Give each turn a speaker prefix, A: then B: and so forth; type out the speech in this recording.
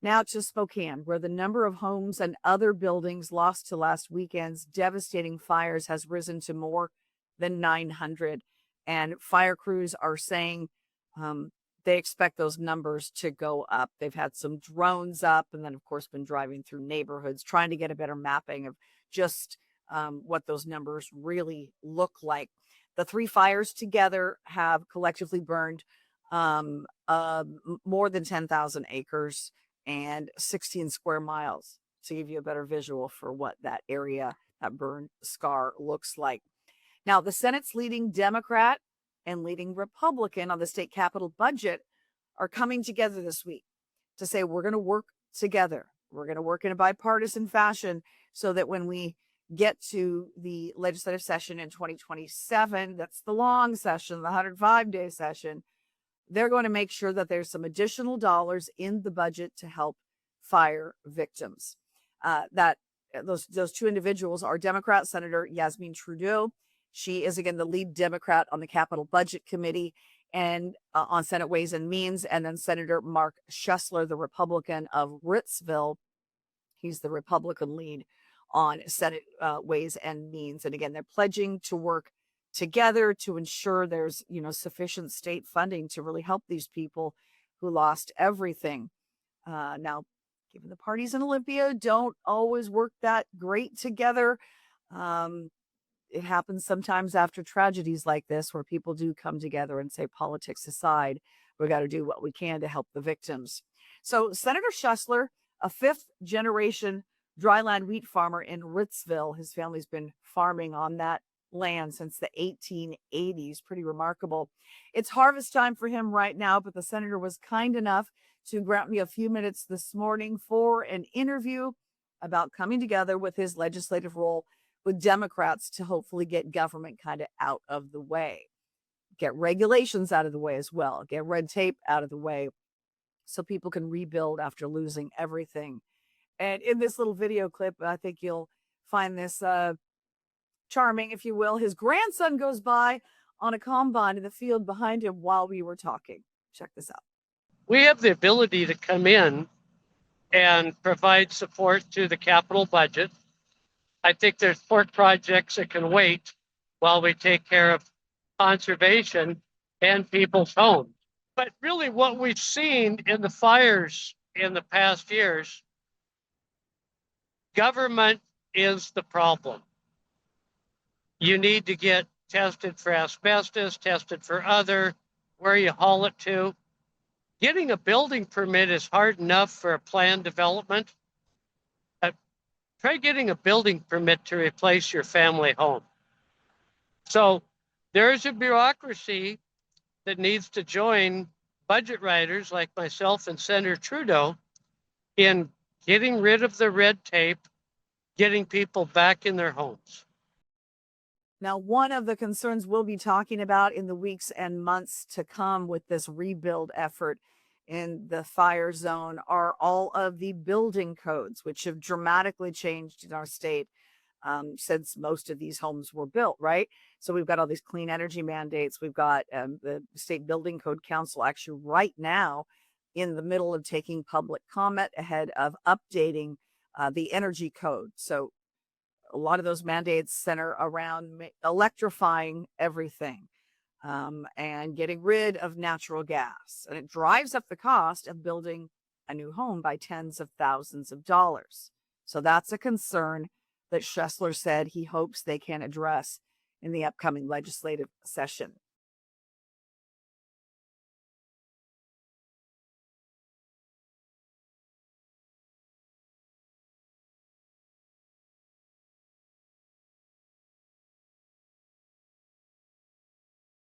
A: Now to Spokane, where the number of homes and other buildings lost to last weekend's devastating fires has risen to more than 900. And fire crews are saying they expect those numbers to go up. They've had some drones up and then, of course, been driving through neighborhoods trying to get a better mapping of just what those numbers really look like. The three fires together have collectively burned more than 10,000 acres and 16 square miles to give you a better visual for what that area, that burn scar looks like. Now, the Senate's leading Democrat and leading Republican on the state capital budget are coming together this week to say we're going to work together. We're going to work in a bipartisan fashion so that when we get to the legislative session in 2027, that's the long session, the 105-day session, they're going to make sure that there's some additional dollars in the budget to help fire victims. Those two individuals are Democrat Senator Yasmin Trudeau. She is, again, the lead Democrat on the Capital Budget Committee and on Senate Ways and Means. And then Senator Mark Schoesler, the Republican of Ritzville. He's the Republican lead on Senate Ways and Means. And again, they're pledging to work together to ensure there's, sufficient state funding to really help these people who lost everything. Now, given the parties in Olympia don't always work that great together, it happens sometimes after tragedies like this where people do come together and say, politics aside, we got to do what we can to help the victims. So Senator Schoesler, a fifth-generation dryland wheat farmer in Ritzville, his family's been farming on that land since the 1880s. Pretty remarkable. It's harvest time for him right now, but the senator was kind enough to grant me a few minutes this morning for an interview about coming together with his legislative role with Democrats to hopefully get government kind of out of the way, get regulations out of the way as well, get red tape out of the way so people can rebuild after losing everything. And in this little video clip, I think you'll find this charming, if you will. His grandson goes by on a combine in the field behind him while we were talking. Check this out.
B: We have the ability to come in and provide support to the capital budget. I think there's port projects that can wait while we take care of conservation and people's homes. But really what we've seen in the fires in the past years, government is the problem. You need to get tested for asbestos, tested for where you haul it to. Getting a building permit is hard enough for a planned development. Try getting a building permit to replace your family home. So there's a bureaucracy that needs to join budget writers like myself and Senator Trudeau in getting rid of the red tape, getting people back in their homes.
A: Now, one of the concerns we'll be talking about in the weeks and months to come with this rebuild effort in the fire zone are all of the building codes, which have dramatically changed in our state since most of these homes were built, right? So we've got all these clean energy mandates. We've got the State Building Code Council actually right now in the middle of taking public comment ahead of updating the energy code. So a lot of those mandates center around electrifying everything and getting rid of natural gas. And it drives up the cost of building a new home by tens of thousands of dollars. So that's a concern that Schoesler said he hopes they can address in the upcoming legislative session.